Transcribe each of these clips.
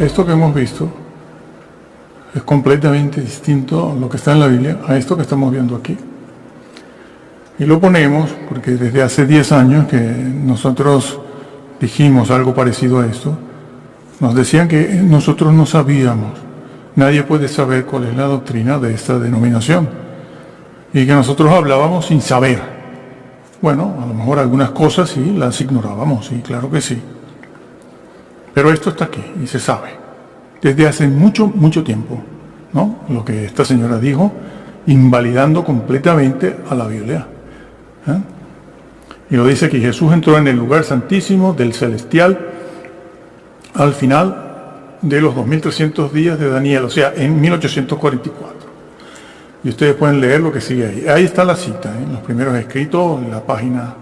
esto que hemos visto es completamente distinto lo que está en la Biblia a esto que estamos viendo aquí. Y lo ponemos porque desde hace 10 años que nosotros dijimos algo parecido a esto, nos decían que nosotros no sabíamos, nadie puede saber cuál es la doctrina de esta denominación, y que nosotros hablábamos sin saber. Bueno, a lo mejor algunas cosas sí las ignorábamos, sí, claro que sí. Pero esto está aquí y se sabe, desde hace mucho, mucho tiempo, ¿no? Lo que esta señora dijo, invalidando completamente a la Biblia. ¿Eh? Y lo dice aquí, Jesús entró en el lugar santísimo del celestial al final de los 2300 días de Daniel, o sea, en 1844. Y ustedes pueden leer lo que sigue ahí. Ahí está la cita, en los primeros escritos, en la página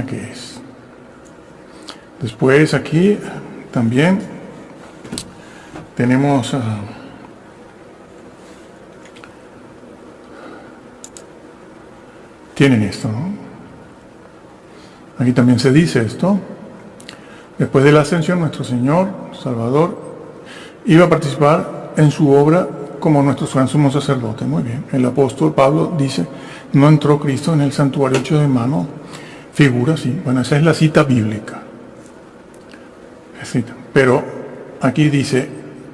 que es. Después aquí también tenemos tienen esto, ¿no? Aquí también se dice esto. Después de la ascensión, nuestro Señor, Salvador, iba a participar en su obra como nuestro gran sumo sacerdote. Muy bien. El apóstol Pablo dice, no entró Cristo en el santuario hecho de mano, figura, sí. Bueno, esa es la cita bíblica. Pero aquí dice,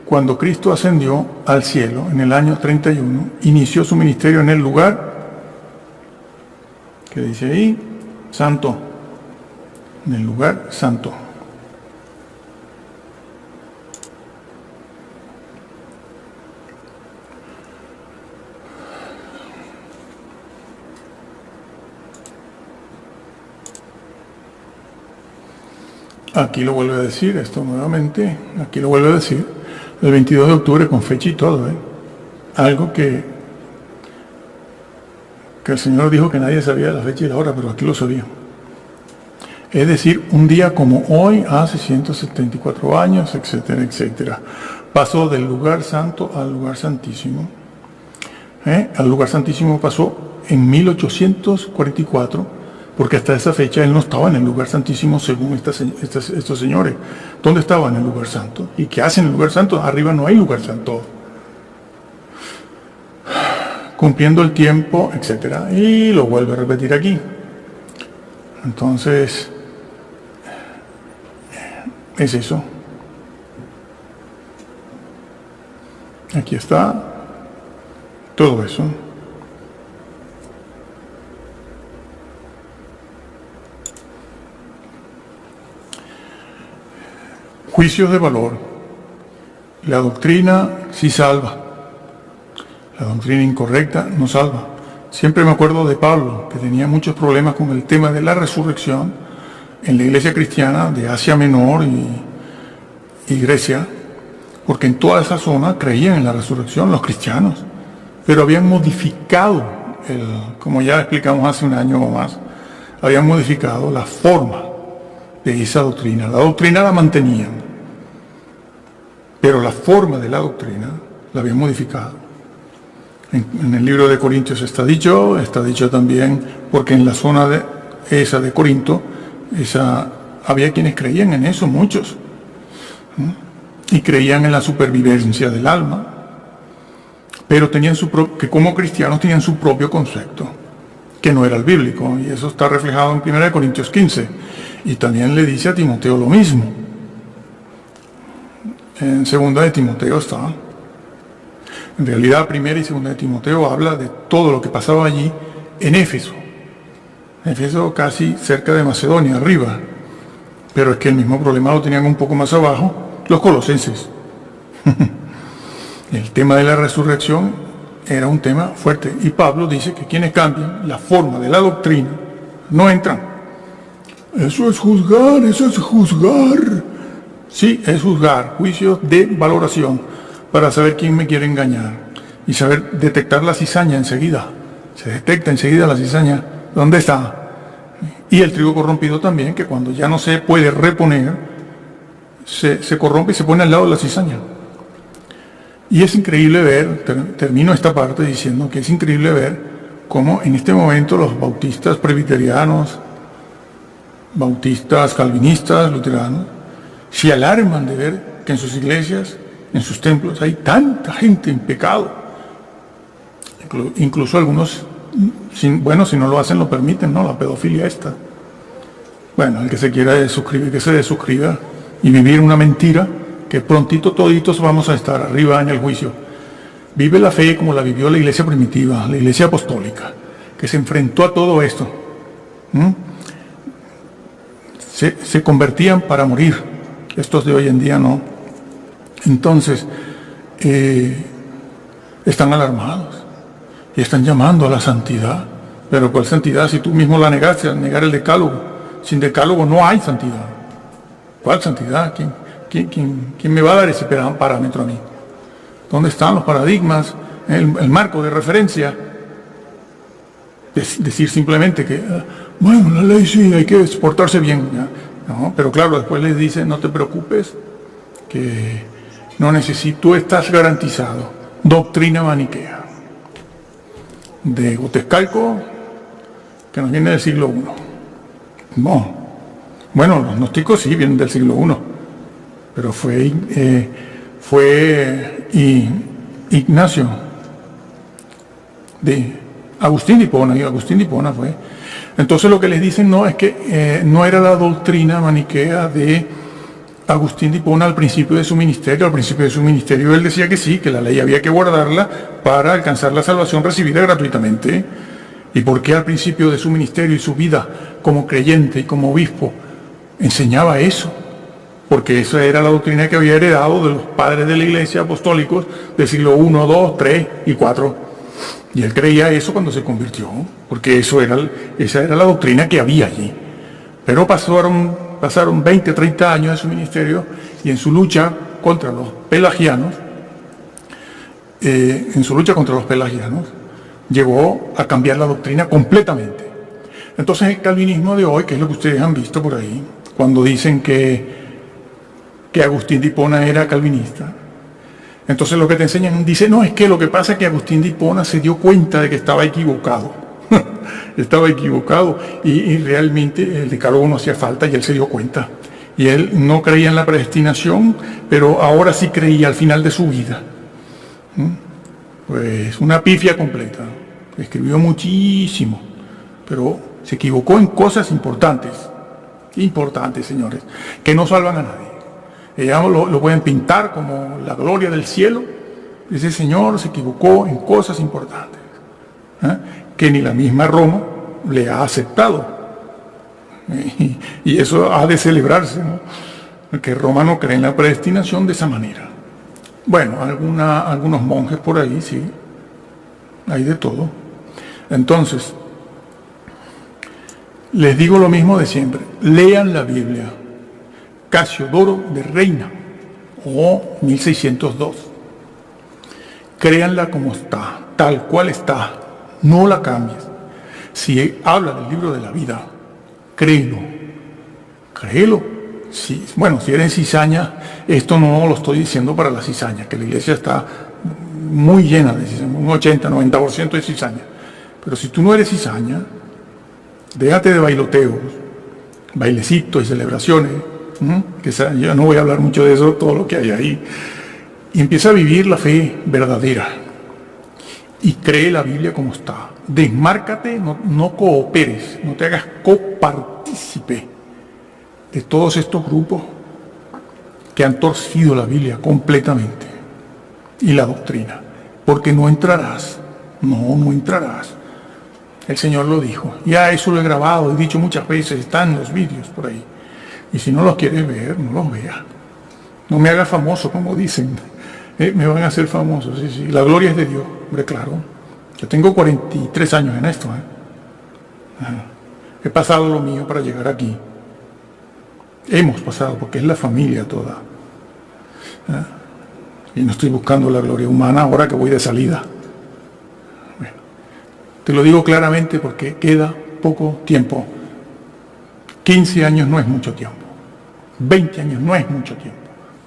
cuando Cristo ascendió al cielo en el año 31, inició su ministerio en el lugar, que dice ahí, santo, en el lugar santo. Aquí lo vuelve a decir, esto nuevamente, aquí lo vuelve a decir, el 22 de octubre con fecha y todo, algo que el Señor dijo que nadie sabía la fecha y la hora, pero aquí lo sabía. Es decir, un día como hoy, hace 174 años, etcétera, etcétera. Pasó del lugar santo al lugar santísimo. Al lugar santísimo pasó en 1844, porque hasta esa fecha él no estaba en el lugar santísimo según estos señores. ¿Dónde estaba en el lugar santo? ¿Y qué hacen en el lugar santo? Arriba no hay lugar santo. Cumpliendo el tiempo, etcétera. Y lo vuelve a repetir aquí. Entonces, es eso. Aquí está todo eso. Juicios de valor. La doctrina sí salva. La doctrina incorrecta no salva. Siempre me acuerdo de Pablo, que tenía muchos problemas con el tema de la resurrección en la iglesia cristiana de Asia Menor y Grecia, porque en toda esa zona creían en la resurrección los cristianos, pero habían modificado, como ya explicamos hace un año o más, habían modificado la forma de esa doctrina. La doctrina la mantenían, pero la forma de la doctrina la habían modificado. En el libro de Corintios está dicho también, porque en la zona de Corinto, había quienes creían en eso, muchos, y creían en la supervivencia del alma, pero que como cristianos tenían su propio concepto, que no era el bíblico, y eso está reflejado en 1 Corintios 15, y también le dice a Timoteo lo mismo. En 2 de Timoteo está. En realidad, 1 y 2 de Timoteo habla de todo lo que pasaba allí en Éfeso. Éfeso casi cerca de Macedonia, arriba. Pero es que el mismo problema lo tenían un poco más abajo los colosenses. El tema de la resurrección era un tema fuerte. Y Pablo dice que quienes cambian la forma de la doctrina no entran. Eso es juzgar, eso es juzgar. Sí, es juzgar, juicios de valoración, para saber quién me quiere engañar y saber detectar la cizaña enseguida. Se detecta enseguida la cizaña. ¿Dónde está? Y el trigo corrompido también, que cuando ya no se puede reponer, se corrompe y se pone al lado de la cizaña. Y es increíble ver, termino esta parte diciendo que es increíble ver cómo en este momento los bautistas presbiterianos, bautistas calvinistas, luteranos, se alarman de ver porque en sus iglesias, en sus templos, hay tanta gente en pecado. Incluso algunos, si no lo hacen, lo permiten, ¿no? La pedofilia esta. Bueno, el que se quiera desuscribir, que se desuscriba y vivir una mentira, que prontito toditos vamos a estar arriba en el juicio. Vive la fe como la vivió la iglesia primitiva, la iglesia apostólica, que se enfrentó a todo esto. Se convertían para morir. Estos de hoy en día no. Entonces, están alarmados y están llamando a la santidad. Pero ¿cuál santidad si tú mismo la negaste al negar el decálogo? Sin decálogo no hay santidad. ¿Cuál santidad? ¿Quién me va a dar ese parámetro a mí? ¿Dónde están los paradigmas? El marco de referencia. Decir simplemente que, bueno, la ley sí, hay que portarse bien. ¿Ya? No, pero claro, después les dicen, no te preocupes, que no necesito, tú estás garantizado. Doctrina maniquea. De Gotescalco, que nos viene del siglo I. No. Bueno, los gnósticos sí vienen del siglo I, pero fue Ignacio de Agustín de Hipona, y Agustín de Hipona fue. Entonces lo que les dicen no es que no era la doctrina maniquea de Agustín de Hipona al principio de su ministerio. Al principio de su ministerio él decía que sí, que la ley había que guardarla para alcanzar la salvación recibida gratuitamente. ¿Y por qué al principio de su ministerio y su vida como creyente y como obispo enseñaba eso? Porque esa era la doctrina que había heredado de los padres de la iglesia apostólicos del siglo I, II, III y IV. Y él creía eso cuando se convirtió, porque esa era la doctrina que había allí. Pero pasaron 20, 30 años de su ministerio y en su lucha contra los pelagianos, llegó a cambiar la doctrina completamente. Entonces el calvinismo de hoy, que es lo que ustedes han visto por ahí, cuando dicen que Agustín de Hipona era calvinista, entonces lo que te enseñan, dice, no, es que lo que pasa es que Agustín de Hipona se dio cuenta de que estaba equivocado. Estaba equivocado y realmente el decálogo no hacía falta y él se dio cuenta. Y él no creía en la predestinación, pero ahora sí creía al final de su vida. Pues una pifia completa. Escribió muchísimo, pero se equivocó en cosas importantes, señores, que no salvan a nadie. Ellos lo pueden pintar como la gloria del cielo. Ese señor se equivocó en cosas importantes, que ni la misma Roma le ha aceptado. Y eso ha de celebrarse, ¿no? Porque Roma no cree en la predestinación de esa manera. Bueno, algunos monjes por ahí, sí, hay de todo. Entonces, les digo lo mismo de siempre, lean la Biblia. Casiodoro de Reina, o 1602. Créanla como está, tal cual está, no la cambies. Si habla del libro de la vida, créelo. Sí, bueno, si eres cizaña, esto no lo estoy diciendo para la cizaña, que la iglesia está muy llena de cizaña, un 80-90% de cizaña. Pero si tú no eres cizaña, déjate de bailoteos, bailecitos y celebraciones, que yo no voy a hablar mucho de eso, todo lo que hay ahí, y empieza a vivir la fe verdadera y cree la Biblia como está. Desmárcate, no cooperes, no te hagas copartícipe de todos estos grupos que han torcido la Biblia completamente y la doctrina, porque no entrarás. El Señor lo dijo, ya eso lo he grabado, he dicho muchas veces, están los vídeos por ahí. Y si no los quieres ver, no los veas. No me hagas famoso, como dicen. Me van a hacer famoso, sí. La gloria es de Dios, hombre, claro. Yo tengo 43 años en esto. He pasado lo mío para llegar aquí. Hemos pasado, porque es la familia toda. Y no estoy buscando la gloria humana ahora que voy de salida. Bueno, te lo digo claramente porque queda poco tiempo. 15 años no es mucho tiempo. 20 años no es mucho tiempo.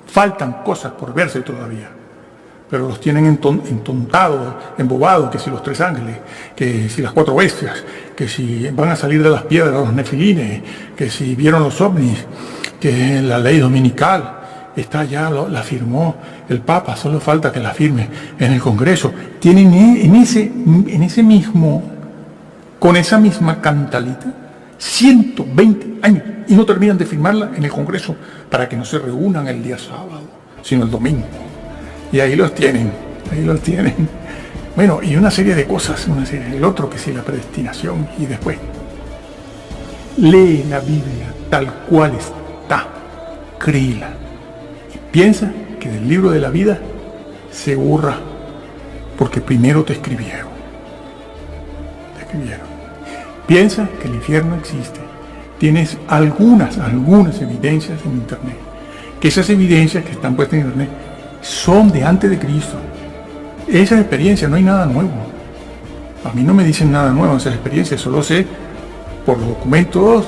Faltan cosas por verse todavía. Pero los tienen entontados, embobados, que si los 3 ángeles, que si las 4 bestias, que si van a salir de las piedras los nefilines, que si vieron los ovnis, que la ley dominical, está ya, la firmó el Papa, solo falta que la firme en el Congreso. Tienen en ese mismo, con esa misma cantalita, 120 años y no terminan de firmarla en el Congreso para que no se reúnan el día sábado, sino el domingo. Y ahí los tienen. Bueno, y una serie de cosas, el otro que sí, la predestinación, y después lee la Biblia tal cual está, créela, y piensa que del libro de la vida se borra, porque primero te escribieron. Piensa que el infierno existe. Tienes algunas evidencias en internet, que esas evidencias que están puestas en internet son de antes de Cristo. Esas experiencias, no hay nada nuevo. A mí no me dicen nada nuevo esas experiencias, solo sé por los documentos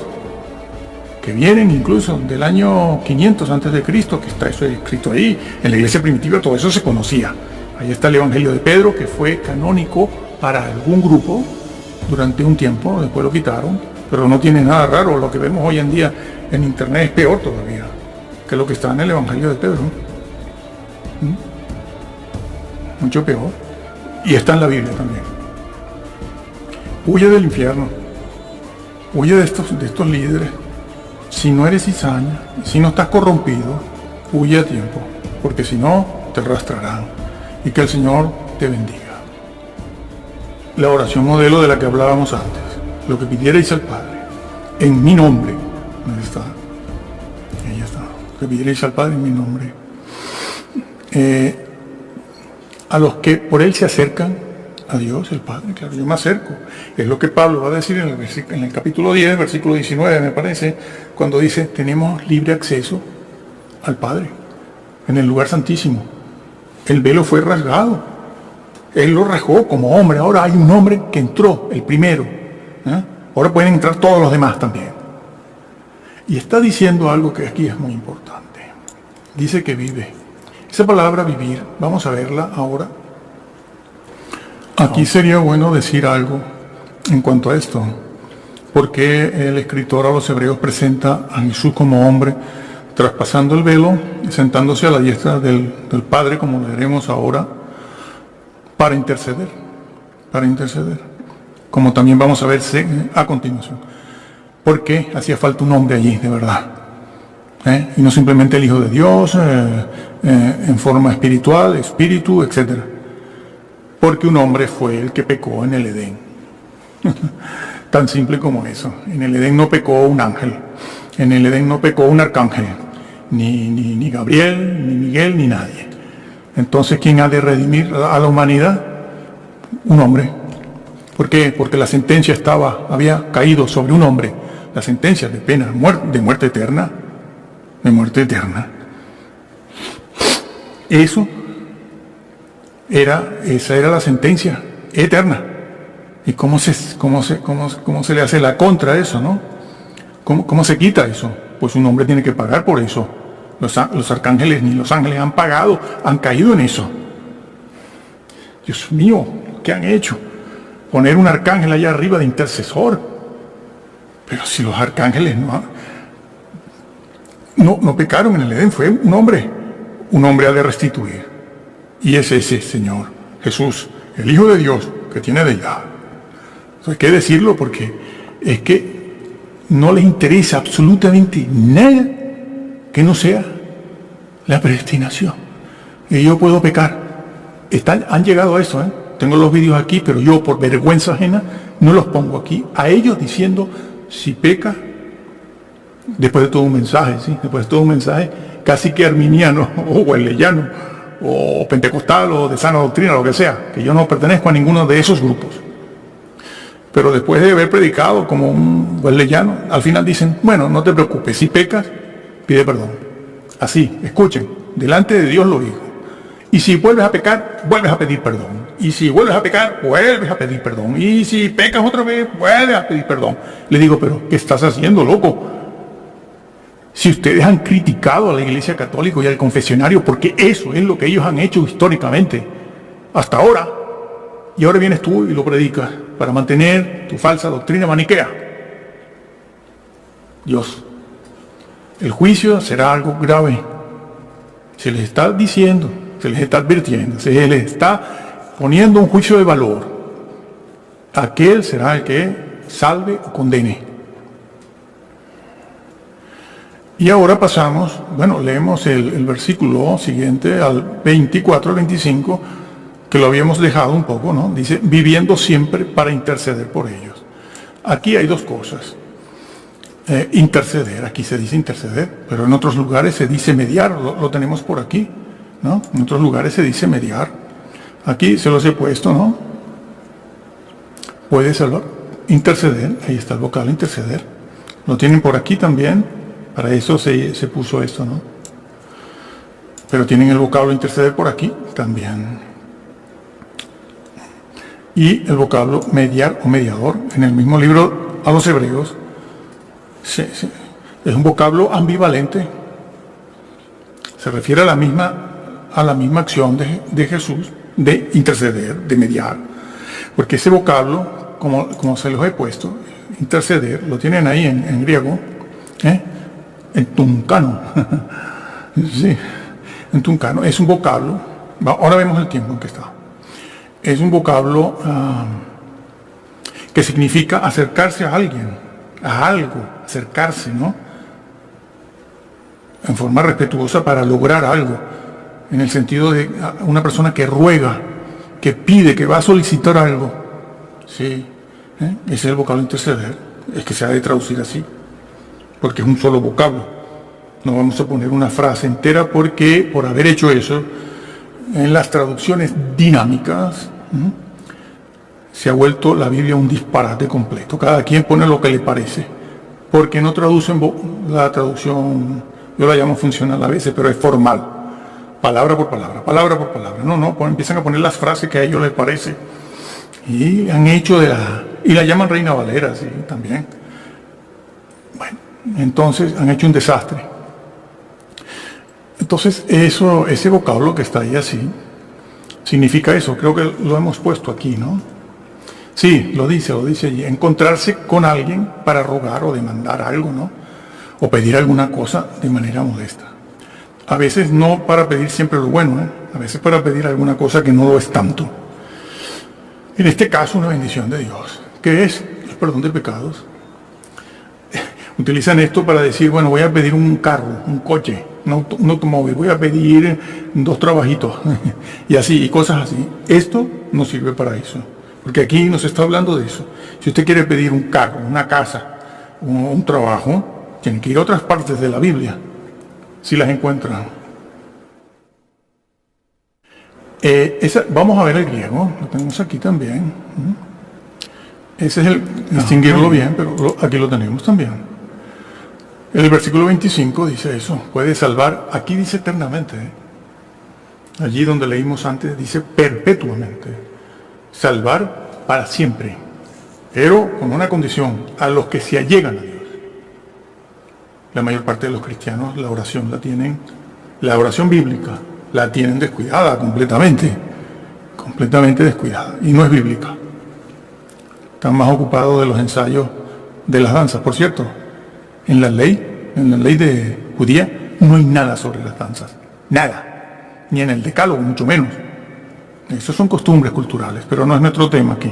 que vienen incluso del año 500 antes de Cristo, que está eso escrito ahí. En la iglesia primitiva todo eso se conocía. Ahí está el Evangelio de Pedro, que fue canónico para algún grupo durante un tiempo, después lo quitaron, pero no tiene nada raro. Lo que vemos hoy en día en internet es peor todavía que lo que está en el Evangelio de Pedro. Mucho peor. Y está en la Biblia también. Huye del infierno. Huye de estos líderes. Si no eres cizaña, si no estás corrompido, huye a tiempo, porque si no, te arrastrarán. Y que el Señor te bendiga. La oración modelo de la que hablábamos antes. Lo que pidierais al Padre, en mi nombre. ¿Dónde está? Ahí está. Lo que pidierais al Padre en mi nombre. A los que por Él se acercan a Dios, el Padre, claro, yo me acerco. Es lo que Pablo va a decir en el capítulo 10, versículo 19, me parece, cuando dice, tenemos libre acceso al Padre, en el lugar santísimo. El velo fue rasgado. Él lo rasgó como hombre. Ahora hay un hombre que entró, el primero. Ahora pueden entrar todos los demás también. Y está diciendo algo que aquí es muy importante. Dice que vive. Esa palabra vivir, vamos a verla ahora. Aquí sería bueno decir algo en cuanto a esto, porque el escritor a los Hebreos presenta a Jesús como hombre, traspasando el velo, sentándose a la diestra del Padre, como lo veremos ahora, para interceder, como también vamos a ver a continuación, porque hacía falta un hombre allí, de verdad, y no simplemente el Hijo de Dios, en forma espiritual, espíritu, etc. Porque un hombre fue el que pecó en el Edén. Tan simple como eso. En el Edén no pecó un ángel, en el Edén no pecó un arcángel, ni Gabriel, ni Miguel, ni nadie. Entonces, ¿quién ha de redimir a la humanidad? Un hombre. ¿Por qué? Porque la sentencia había caído sobre un hombre, la sentencia de pena, de muerte eterna, esa era la sentencia eterna. ¿Y cómo se le hace la contra a eso, no? ¿Cómo se quita eso? Pues un hombre tiene que pagar por eso. Los arcángeles ni los ángeles han pagado, han caído en eso. Dios mío, ¿qué han hecho? Poner un arcángel allá arriba de intercesor. Pero si los arcángeles no pecaron en el Edén, fue un hombre ha de restituir. Y es ese Señor, Jesús, el Hijo de Dios, que tiene deidad. Eso hay que decirlo porque es que no les interesa absolutamente nada que no sea la predestinación. Y yo puedo pecar. Han llegado a eso, Tengo los vídeos aquí, pero yo por vergüenza ajena no los pongo aquí. A ellos diciendo, si peca, después de todo un mensaje, ¿sí? Después de todo un mensaje casi que arminiano o wesleyano o pentecostal o de sana doctrina, lo que sea, que yo no pertenezco a ninguno de esos grupos. Pero después de haber predicado como un wesleyano, al final dicen, bueno, no te preocupes, si pecas, pide perdón. Así, escuchen, delante de Dios lo digo. Y si vuelves a pecar, vuelves a pedir perdón. Y si vuelves a pecar, vuelves a pedir perdón. Y si pecas otra vez, vuelves a pedir perdón. Le digo, pero ¿qué estás haciendo, loco? Si ustedes han criticado a la Iglesia Católica y al confesionario, porque eso es lo que ellos han hecho históricamente, hasta ahora, y ahora vienes tú y lo predicas para mantener tu falsa doctrina maniquea. Dios, el juicio será algo grave, Se les está diciendo, se les está advirtiendo, se les está poniendo un juicio de valor. Aquel será el que salve o condene. Y ahora pasamos, leemos el versículo siguiente al 24 al 25, que lo habíamos dejado un poco, ¿no? Dice, viviendo siempre para interceder por ellos. Aquí hay dos cosas. Interceder, aquí se dice interceder, pero en otros lugares se dice mediar, lo tenemos por aquí, ¿no? En otros lugares se dice mediar. Aquí se los he puesto, ¿no? Puede salvar, interceder, ahí está el vocablo interceder. Lo tienen por aquí también, para eso se puso esto, ¿no? Pero tienen el vocablo interceder por aquí también. Y el vocablo mediar o mediador, en el mismo libro a los Hebreos, es un vocablo ambivalente. Se refiere a la misma acción de Jesús de interceder, de mediar. Porque ese vocablo, como se los he puesto, interceder, lo tienen ahí en griego, en tuncano. Sí, en tuncano. Es un vocablo, ahora vemos el tiempo en que está. Es un vocablo que significa acercarse a alguien, a algo, acercarse, ¿no? En forma respetuosa para lograr algo, en el sentido de una persona que ruega, que pide, que va a solicitar algo. Sí, ese es el vocablo interceder, es que se ha de traducir así, porque es un solo vocablo. No vamos a poner una frase entera porque por haber hecho eso, en las traducciones dinámicas, se ha vuelto la Biblia un disparate completo. Cada quien pone lo que le parece, porque no traducen la traducción, yo la llamo funcional a veces, pero es formal, palabra por palabra, palabra por palabra. Empiezan a poner las frases que a ellos les parece, y han hecho y la llaman Reina Valera, sí, también. Bueno, entonces han hecho un desastre. Entonces ese vocablo que está ahí así, significa eso, creo que lo hemos puesto aquí, ¿no? Sí, lo dice allí, encontrarse con alguien para rogar o demandar algo, ¿no? O pedir alguna cosa de manera modesta. A veces no para pedir siempre lo bueno, a veces para pedir alguna cosa que no lo es tanto. En este caso, una bendición de Dios, que es el perdón de pecados. Utilizan esto para decir, voy a pedir un carro, un coche, un automóvil, voy a pedir 2 trabajitos, y así, y cosas así. Esto no sirve para eso, porque aquí nos está hablando de eso. Si usted quiere pedir un carro, una casa, un trabajo, tiene que ir a otras partes de la Biblia, si las encuentra. Vamos a ver el griego, lo tenemos aquí también. Ese es el distinguirlo bien, pero aquí lo tenemos también. El versículo 25 dice eso, puede salvar, aquí dice eternamente, allí donde leímos antes dice perpetuamente, salvar para siempre, pero con una condición, a los que se allegan a Dios. La mayor parte de los cristianos la oración la oración bíblica la tienen descuidada completamente descuidada, y no es bíblica. Están más ocupados de los ensayos de las danzas, por cierto. En la ley de judía, no hay nada sobre las danzas. Nada. Ni en el decálogo, mucho menos. Esas son costumbres culturales, pero no es nuestro tema aquí.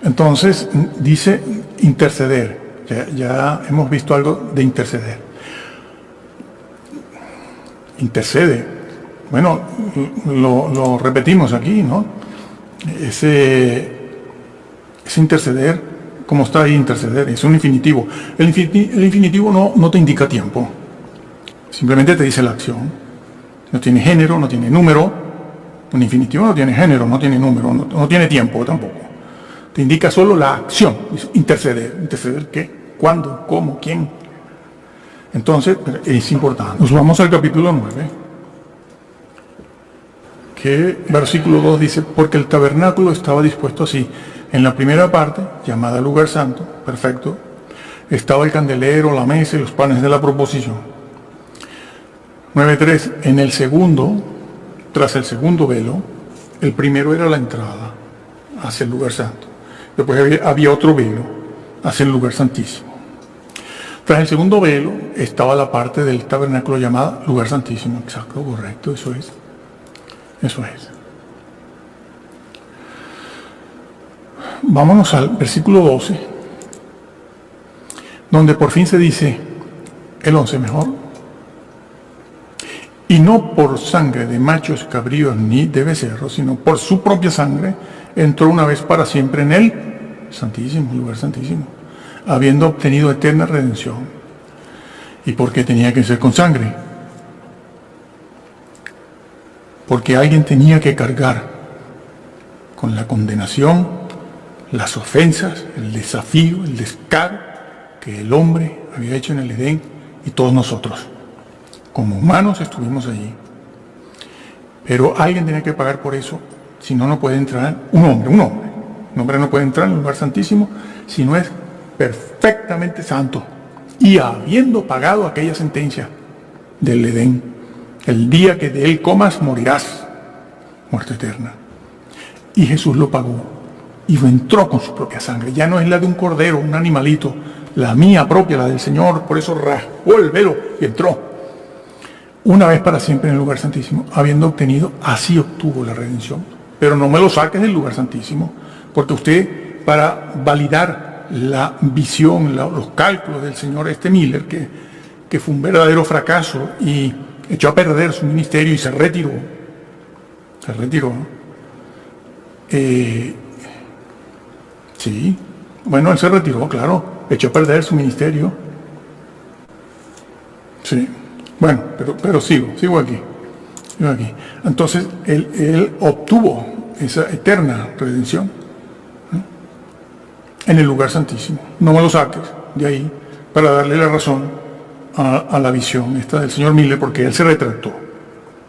Entonces, dice interceder. Ya hemos visto algo de interceder. Intercede. Lo repetimos aquí, ¿no? Ese interceder, como está ahí interceder, es un infinitivo. El infinitivo no te indica tiempo, simplemente te dice la acción. No tiene género, no tiene número. Un infinitivo no tiene género, no tiene número, no tiene tiempo tampoco. Te indica solo la acción, interceder. ¿Interceder qué? ¿Cuándo? ¿Cómo? ¿Quién? Entonces, es importante. Nos vamos al capítulo 9, que versículo 2 dice, porque el tabernáculo estaba dispuesto así. En la primera parte, llamada lugar santo, perfecto, estaba el candelero, la mesa y los panes de la proposición. 9.3, en el segundo, tras el segundo velo, el primero era la entrada hacia el lugar santo. Después había otro velo hacia el lugar santísimo. Tras el segundo velo estaba la parte del tabernáculo llamada lugar santísimo. Exacto, correcto, eso es. Eso es. Vámonos al versículo 12, donde por fin se dice, el 11 mejor, y no por sangre de machos, cabríos ni de becerros, sino por su propia sangre, entró una vez para siempre en el santísimo, lugar santísimo, habiendo obtenido eterna redención. ¿Y por qué tenía que ser con sangre? Porque alguien tenía que cargar con la condenación, las ofensas, el desafío, el descaro que el hombre había hecho en el Edén y todos nosotros. Como humanos estuvimos allí. Pero alguien tenía que pagar por eso, si no, no puede entrar un hombre. Un hombre no puede entrar en el lugar santísimo si no es perfectamente santo. Y habiendo pagado aquella sentencia del Edén, el día que de él comas morirás, muerte eterna. Y Jesús lo pagó y lo entró con su propia sangre. Ya no es la de un cordero, un animalito, la mía propia, la del Señor. Por eso rasgó el velo y entró una vez para siempre en el lugar santísimo, habiendo obtenido, así obtuvo la redención. Pero no me lo saques del lugar santísimo, porque usted, para validar la visión, los cálculos del señor Miller, que fue un verdadero fracaso y echó a perder su ministerio y se retiró. Se retiró, ¿no? Sí, bueno, él se retiró, claro, echó a perder su ministerio. Sí, bueno, pero sigo aquí. Entonces, él obtuvo esa eterna redención, ¿no?, en el lugar santísimo. No me lo saques de ahí para darle la razón a la visión esta del señor Miller, porque él se retractó,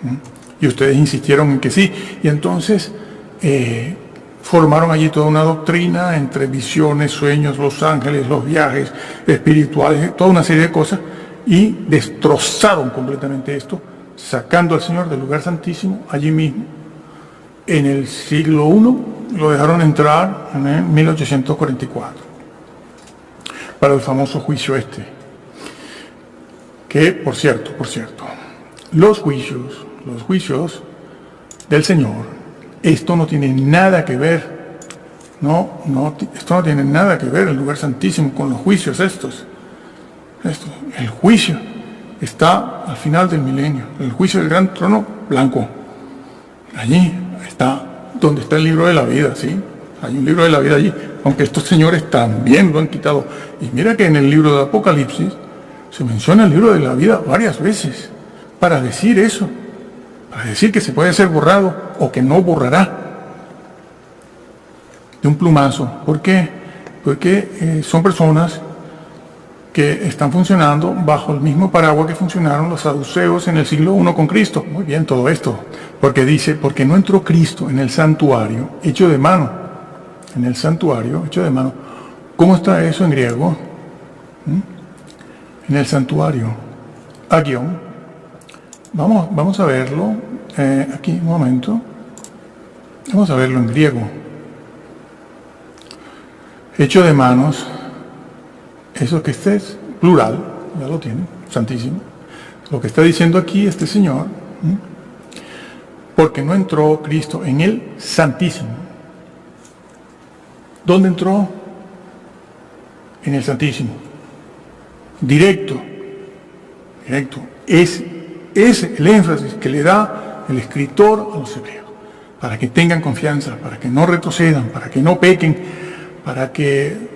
¿no? Y ustedes insistieron en que sí. Y entonces formaron allí toda una doctrina entre visiones, sueños, los ángeles, los viajes espirituales, toda una serie de cosas, y destrozaron completamente esto, sacando al Señor del lugar santísimo allí mismo. En el siglo I lo dejaron entrar en el 1844 para el famoso juicio que, por cierto, los juicios del Señor, esto no tiene nada que ver, esto no tiene nada que ver el lugar santísimo con los juicios estos. El juicio está al final del milenio, el juicio del gran trono blanco. Allí está donde está el libro de la vida, ¿sí? Hay un libro de la vida allí, aunque estos señores también lo han quitado. Y mira que en el libro de Apocalipsis se menciona el libro de la vida varias veces para decir eso, para decir que se puede ser borrado o que no borrará de un plumazo. ¿Por qué? Porque son personas que están funcionando bajo el mismo paraguas que funcionaron los saduceos en el siglo I con Cristo. Muy bien todo esto, porque dice, porque no entró Cristo en el santuario hecho de mano. En el santuario hecho de mano. ¿Cómo está eso en griego? En el santuario. Agion. Vamos a verlo aquí, un momento. Vamos a verlo en griego. Hecho de manos. Eso que este es plural, ya lo tiene, santísimo. Lo que está diciendo aquí este señor, porque no entró Cristo en el santísimo. ¿Dónde entró? En el santísimo. Directo. Es el énfasis que le da el escritor a los hebreos, para que tengan confianza, para que no retrocedan, para que no pequen, para que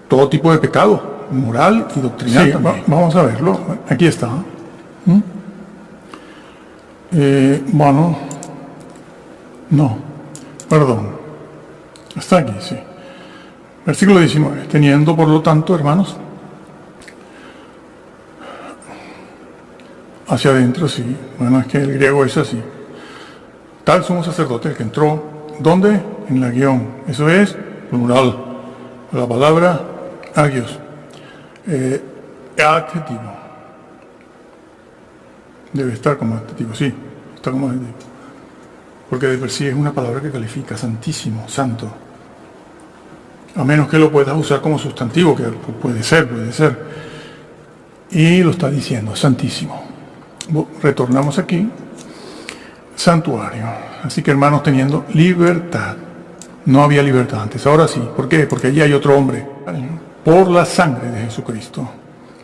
todo tipo de pecado, moral y doctrinal. Sí, vamos a verlo. Aquí está. Bueno, no, perdón. Está aquí, sí. Versículo 19. Teniendo, por lo tanto, hermanos, hacia adentro, sí. Bueno, es que el griego es así. Tal sumo sacerdote, el que entró, ¿dónde? En la guión. Eso es plural. La palabra agios. Adjetivo. Debe estar como adjetivo, sí. Está como adjetivo. Porque de per sí es una palabra que califica santísimo, santo. A menos que lo puedas usar como sustantivo, que puede ser. Y lo está diciendo, santísimo. Retornamos aquí, santuario. Así que hermanos, teniendo libertad. No había libertad antes, ahora sí. ¿Por qué? Porque allí hay otro hombre. Por la sangre de Jesucristo,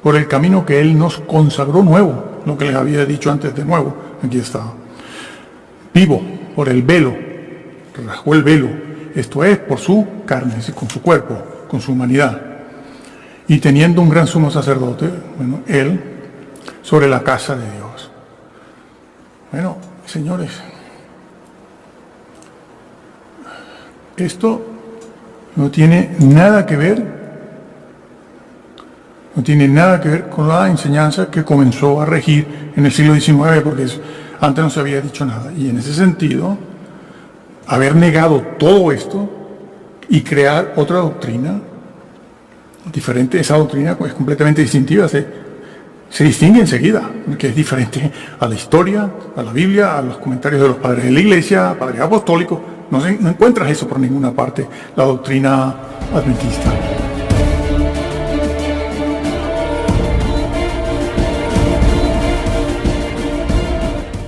por el camino que Él nos consagró nuevo, lo que les había dicho antes de nuevo, aquí está. Vivo, por el velo, rasgó el velo, esto es, por su carne, con su cuerpo, con su humanidad. Y teniendo un gran sumo sacerdote, bueno, Él, sobre la casa de Dios. Bueno, señores, esto no tiene nada que ver con la enseñanza que comenzó a regir en el siglo XIX, porque antes no se había dicho nada. Y en ese sentido, haber negado todo esto y crear otra doctrina diferente, esa doctrina es completamente distintiva, se distingue enseguida, porque es diferente a la historia, a la Biblia, a los comentarios de los padres de la Iglesia, padres apostólicos. No encuentras eso por ninguna parte, la doctrina adventista.